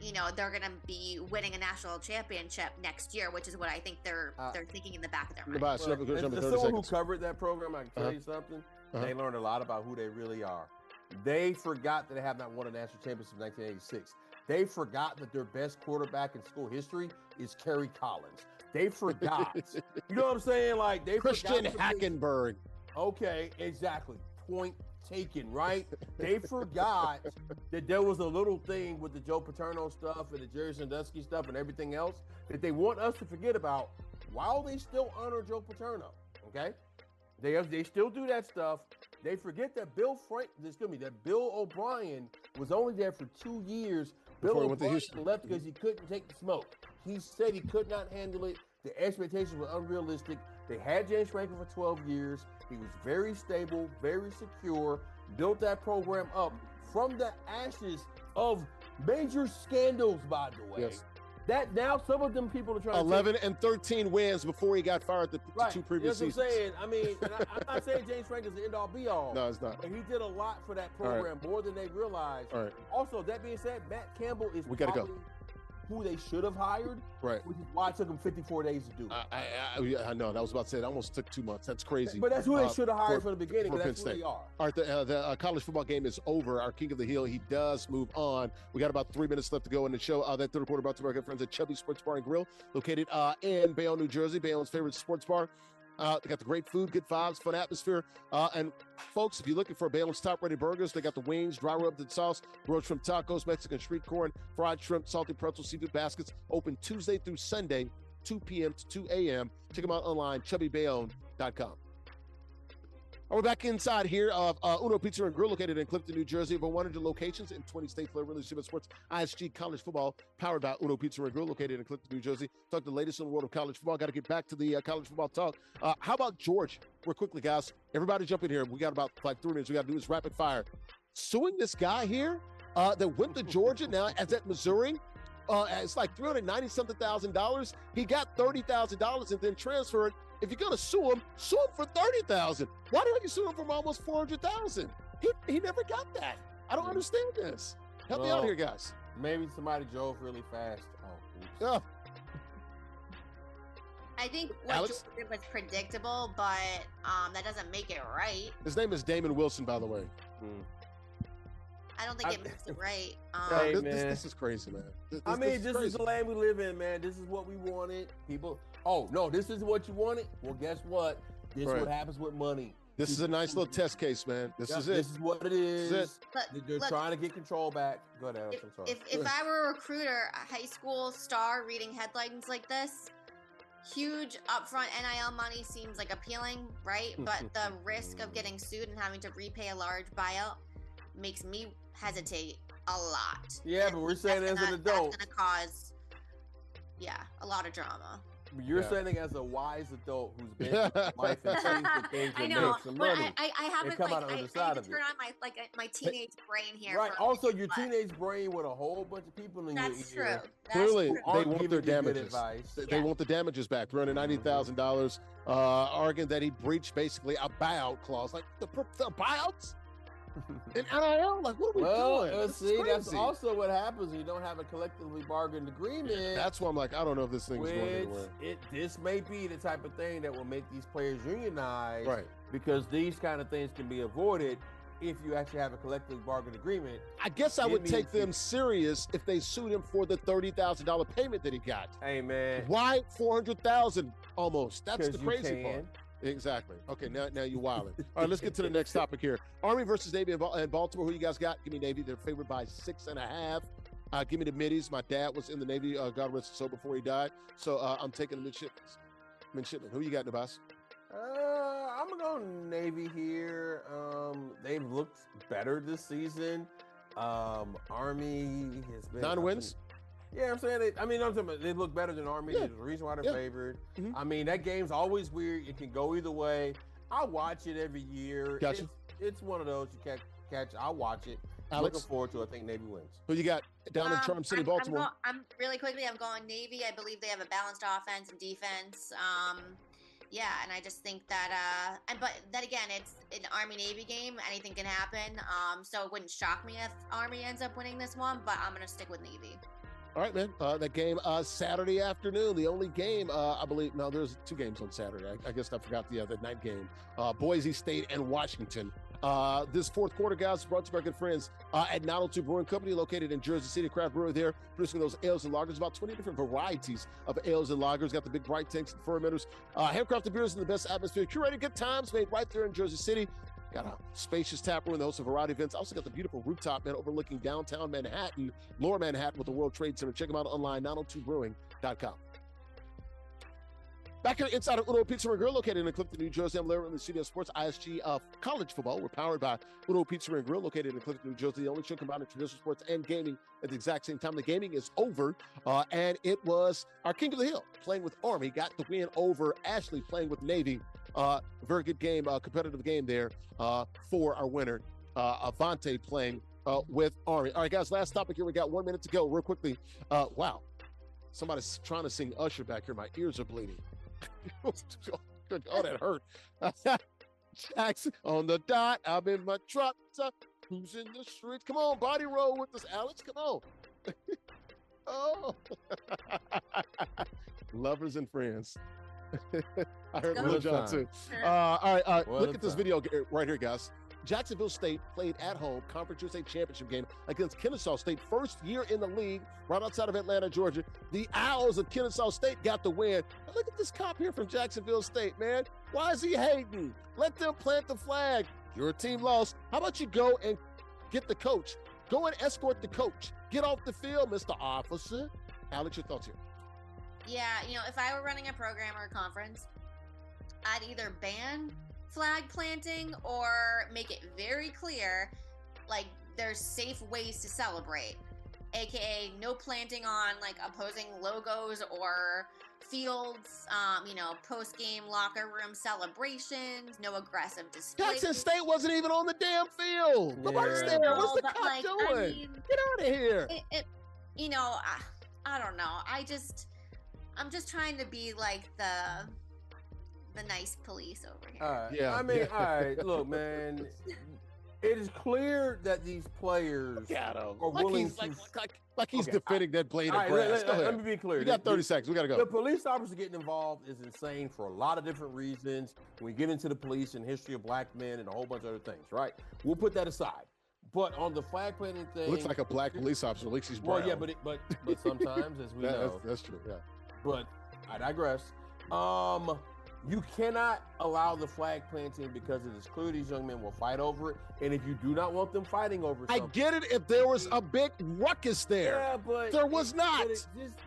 you know, they're gonna be winning a national championship next year, which is what I think they're thinking in the back of their mind. As someone who covered that program, I can tell you something. They learned a lot about who they really are. They forgot that they have not won a national championship since 1986. They forgot that their best quarterback in school history is Kerry Collins. They forgot. You know what I'm saying? Like they Christian forgot Hackenberg. Okay, exactly. Point taken, right? They forgot that there was a little thing with the Joe Paterno stuff and the Jerry Sandusky stuff and everything else that they want us to forget about while they still honor Joe Paterno. Okay? They still do that stuff. They forget that Bill O'Brien was only there for 2 years. Bill O'Brien left because he couldn't take the smoke. He said he could not handle it. The expectations were unrealistic. They had James Franklin for 12 years. He was very stable, very secure, built that program up from the ashes of major scandals, by the way. Yes. That now some of them people are trying 11 and 13 wins before he got fired the two previous seasons. That's what I'm saying. I mean, I'm not saying James Franklin's the end-all be-all. No, it's not. But he did a lot for that program, more than they realized. All right. Also, that being said, Matt Campbell is probably who they should have hired. Right. Which is why it took them 54 days to do it. I know. I was about to say it almost took 2 months. That's crazy. But that's who they should have hired from the beginning. That's who they are. All right, the college football game is over. Our King of the Hill, he does move on. We got about 3 minutes left to go in the show. That third quarter brought to our good friends at Chubby Sports Bar and Grill, located in Bayonne, New Jersey. Bayonne's favorite sports bar. They got the great food, good vibes, fun atmosphere. And folks, if you're looking for Bayonne's top-rated burgers, they got the wings, dry rubbed sauce, grilled shrimp tacos, Mexican street corn, fried shrimp, salty pretzel, seafood baskets. Open Tuesday through Sunday, 2 p.m. to 2 a.m. Check them out online, chubbybayonne.com. We're back inside here of Uno Pizza and Grill, located in Clifton, New Jersey. Over 100 locations in 20 states. Larry Ridley, CFB Sports, ISG College Football, powered by Uno Pizza and Grill, located in Clifton, New Jersey. Talk the latest in the world of college football. Got to get back to the college football talk. How about Georgia? Real quickly, guys. Everybody jump in here. We got about 3 minutes. We got to do this rapid fire. Suing this guy here that went to Georgia now as at Missouri. It's like $390,000. He got $30,000 and then transferred. If you're gonna sue him for $30,000. Why don't you sue him for almost $400,000? He never got that. I don't understand this. Help me out here, guys. Maybe somebody drove really fast. Oh, oops. I think what Georgia did was predictable, but that doesn't make it right. His name is Damon Wilson, by the way. I don't think it makes it right. Hey, this is crazy, man. This is the land we live in, man. This is what we wanted. People, oh, no, this is what you wanted? Well, guess what? This is what happens with money. This is a nice little test case, man. This is it. This is what it is. They're trying to get control back. Go ahead, Alex. I'm sorry. If I were a recruiter, a high school star reading headlines like this, huge upfront NIL money seems like appealing, right? But the risk of getting sued and having to repay a large buyout makes me hesitate a lot. Yeah, but we're saying as an adult, that's gonna cause, a lot of drama. You're saying as a wise adult who's been through life and seen some things and make some money. I haven't come out on the other side of it. Turn on my teenage brain here. Right. Also, your teenage brain with a whole bunch of people in your ear. That's true. Clearly, they want their damages. They want the damages back. $390,000, arguing that he breached basically a buyout clause. Like the buyouts. And NIL, like, what are we doing? See, that's also what happens when you don't have a collectively bargained agreement. That's why I'm like, I don't know if this thing's going anywhere. This may be the type of thing that will make these players unionize, right? Because these kind of things can be avoided if you actually have a collectively bargained agreement. I guess I would take them serious if they sued him for the $30,000 payment that he got. Hey, man. Why $400,000 almost? That's the crazy part. Exactly. Okay, now you're wilding. All right, let's get to the next topic here. Army versus Navy in Baltimore. Who you guys got? Give me Navy. They're favored by 6.5. Give me the middies. My dad was in the Navy, God rest his soul, before he died. So I'm taking the midshipmen. Who you got, Nubyjas? I'm going to go Navy here. They've looked better this season. Army has been... 9 wins? Yeah, I'm saying they look better than Army. Yeah. There's a reason why they're Yeah. favored. Mhm. I mean, that game's always weird. It can go either way. I watch it every year. Gotcha. It's one of those you catch. I watch it. Alex? Looking forward to it. I think Navy wins. Who you got down in Charm City, Baltimore? I'm really quickly. I'm going Navy. I believe they have a balanced offense and defense. Yeah, and I just think that. But then again, it's an Army Navy game. Anything can happen. So it wouldn't shock me if Army ends up winning this one. But I'm gonna stick with Navy. All right, man. That game Saturday afternoon, the only game, I believe. No, there's 2 games on Saturday. I guess I forgot the night game. Boise State and Washington. This fourth quarter, guys, brought to you by good friends at 902 Brewing Company, located in Jersey City. Craft brewer there, producing those ales and lagers. About 20 different varieties of ales and lagers. Got the big bright tanks and fermenters. Handcrafted beers in the best atmosphere. Curated good times made right there in Jersey City. Got a spacious tap room that hosts a variety of events. Also got the beautiful rooftop, man, overlooking downtown Manhattan, lower Manhattan with the World Trade Center. Check them out online, 902brewing.com. Back here inside of Uno Pizza and Grill, located in Clifton, New Jersey. I'm Larry Ridley, Studio Sports, ISG of college football. We're powered by Uno Pizza and Grill, located in Clifton, New Jersey. The only show combining traditional sports and gaming at the exact same time. The gaming is over, and it was our King of the Hill playing with Army. Got the win over Ashley playing with Navy. Very good game, competitive game there for our winner, ChiefVonte playing with Army. All right, guys, last topic here. We got 1 minute to go real quickly. Wow, somebody's trying to sing Usher back here. My ears are bleeding. Oh, that hurt. Jackson on the dot. I'm in my truck. Who's in the streets? Come on, body roll with us, Alex. Come on. Oh, lovers and friends. I heard Lil Jon too. All right. Look at this video right here, guys. Jacksonville State played at home Conference USA Championship game against Kennesaw State. First year in the league, right outside of Atlanta, Georgia. The Owls of Kennesaw State got the win. And look at this cop here from Jacksonville State, man. Why is he hating? Let them plant the flag. Your team lost. How about you go and get the coach? Go and escort the coach. Get off the field, Mr. Officer. Alex, your thoughts here? Yeah, if I were running a program or a conference, I'd either ban flag planting or make it very clear, like, there's safe ways to celebrate, aka no planting on like opposing logos or fields, post-game locker room celebrations, no aggressive displays. Jackson State wasn't even on the damn field. Nobody's there. What's the cop doing? Get out of here. I don't know. I'm just trying to be like the nice police over here. All right, look, man. It is clear that these players are willing to... Like he's defending that blade of right, grass. let me be clear. We got 30 seconds. We got to go. The police officer getting involved is insane for a lot of different reasons. When we get into the police and history of black men and a whole bunch of other things, right? We'll put that aside. But on the flag planting thing... Looks like a black police officer. At least he's brown. Well, yeah, but sometimes, as we know... That's true, yeah. But I digress. You cannot allow the flag planting because it is clear these young men will fight over it. And if you do not want them fighting over something... I get it if there was a big ruckus there. Yeah, but... There was not.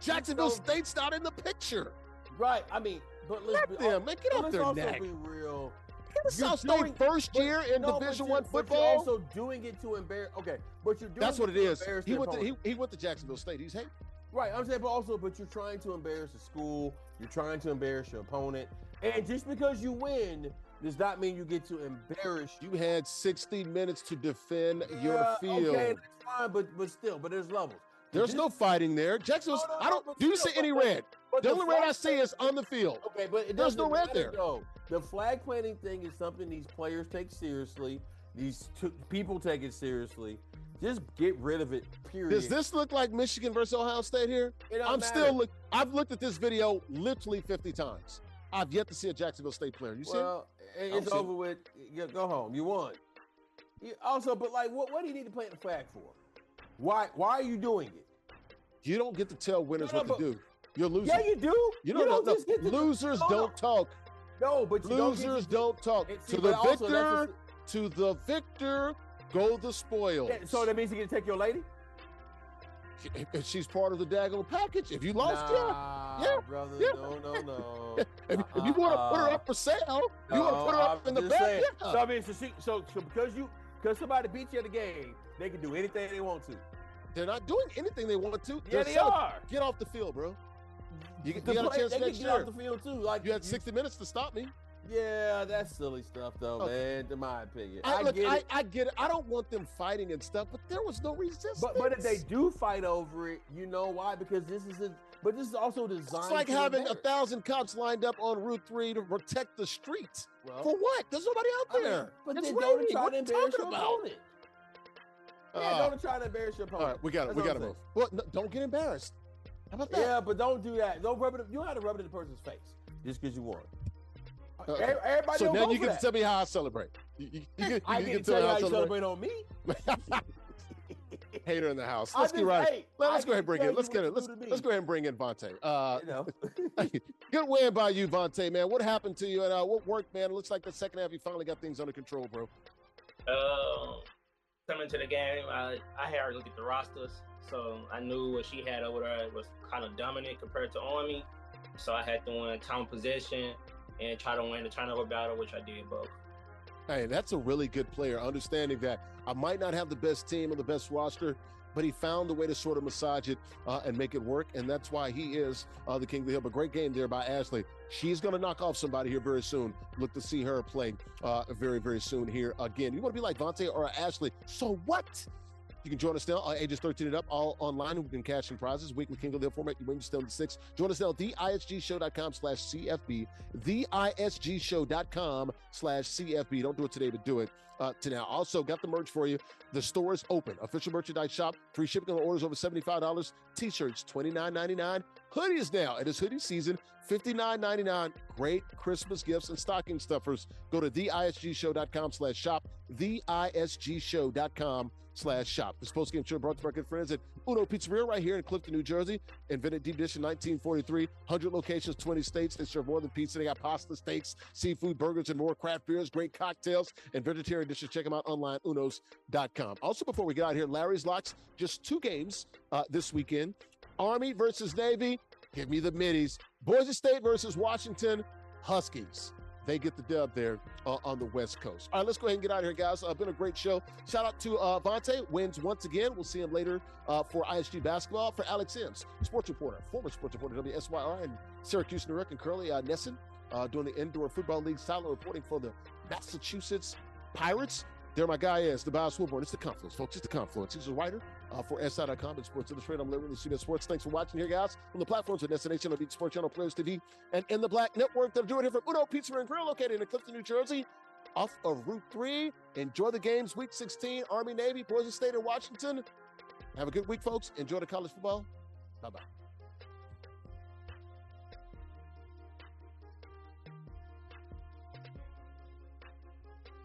Jacksonville just State's not in the picture. Right. I mean, but let's Let them. Man, get off their neck. Be real. Kennesaw State first year in Division I football. But you're also doing it to embarrass... Okay, but you're doing That's what it is. He went to Jacksonville State. He's hating. Right, I'm saying, but you're trying to embarrass the school. You're trying to embarrass your opponent. And just because you win does not mean you get to embarrass. You had 60 minutes to defend your field. Okay, that's fine, but there's levels. There's no fighting there. Jacksonville's. Do you see any red? The only red I see is on the field. Okay, but there's no red there. Though. The flag planting thing is something these players take seriously. These people take it seriously. Just get rid of it, period. Does this look like Michigan versus Ohio State here? I've looked at this video literally 50 times. I've yet to see a Jacksonville State player. You see? Well, it's over with. Go home. You won. But what do you need to plant the flag for? Why are you doing it? You don't get to tell winners what to do. You're losing. Yeah, you do. You don't know. Losers don't talk. No, but losers don't talk. To the victor, go the spoils. Yeah, so that means you get to take your lady? If she's part of the daggone package. If you lost, brother, yeah. No. If you want to put her up for sale, you want to put her up in the back. Yeah. So because somebody beat you at the game, they can do anything they want to. They're not doing anything they want to. Yeah, they are. Get off the field, bro. You got a chance they next can year. get off the field too. Like you had 60 minutes to stop me. Yeah, that's silly stuff, though, Okay. man. In my opinion, I get it. I don't want them fighting and stuff, but there was no resistance. But if they do fight over it, you know why? Because this is also designed. It's like having 1,000 cops lined up on Route 3 to protect the street. Well, for what? There's nobody out there. But it's then raining. don't try What to are you embarrass talking your about? opponent. Yeah, don't try to embarrass your opponent. All right, we got to move. Well, no, don't get embarrassed. How about that? Yeah, but don't do that. Don't rub it. You don't have to rub it in the person's face just because you won. Everybody. So now you can get to tell me how I celebrate. I get to tell you how you celebrate on me. Hater in the house. Let's get right. Let's go ahead and bring in. Let's go ahead and bring in Vonte. Good win by you, Vonte, man. What happened to you and what worked, man? It looks like the second half you finally got things under control, bro. Coming to the game, I had her look at the rosters, so I knew what she had over there was kind of dominant compared to Army. So I had to win time possession and try to win the turnover battle, which I did both. Hey, that's a really good player, understanding that I might not have the best team or the best roster, but he found a way to sort of massage it and make it work, and that's why he is the king of the hill. But great game there by Ashley. She's going to knock off somebody here very soon. Look to see her play very, very soon here again. You want to be like Vonte or Ashley? So what? You can join us now, ages 13 and up, all online. We can cash in prizes, weekly King of the Hill format. You win, you stay on the 6. Join us now, theisgshow.com/CFB, theisgshow.com/CFB. Don't do it today, but do it to now. Also, got the merch for you. The store is open. Official merchandise shop, free shipping on orders over $75. T-shirts, $29.99. Hoodies now. It is hoodie season, $59.99. Great Christmas gifts and stocking stuffers. Go to theisgshow.com/shop, theisgshow.com/shop. This post-game show brought to our good friends at Uno Pizzeria right here in Clifton, New Jersey. Invented deep dish in 1943. 100 locations, 20 states. They serve more than pizza. They got pasta, steaks, seafood, burgers, and more. Craft beers, great cocktails, and vegetarian dishes. Check them out online, unos.com. Also, before we get out here, Larry's Locks, just 2 games this weekend. Army versus Navy. Give me the middies. Boise State versus Washington Huskies. They get the dub there on the West Coast. All right, let's go ahead and get out of here, guys. Been a great show. Shout out to Vonte, wins once again. We'll see him later for ISG basketball. For Alex Sims, sports reporter, former sports reporter, WSYR, and Syracuse, New York, and Curly NESN, doing the Indoor Football League silent reporting for the Massachusetts Pirates. There my guy is, Nubyjas Wilborn. It's the Confluence, folks. It's the Confluence. He's a writer for SI.com and Sports Illustrated. I'm Larry Ridley, Student Sports. Thanks for watching here, guys. On the platforms of NESN, on Beat Sports Channel, Players TV, and in the Black Network. They're doing it here from Uno Pizza and Grill, located in Clifton, New Jersey, off of Route 3. Enjoy the games, Week 16, Army, Navy, Boise State, and Washington. Have a good week, folks. Enjoy the college football. Bye-bye.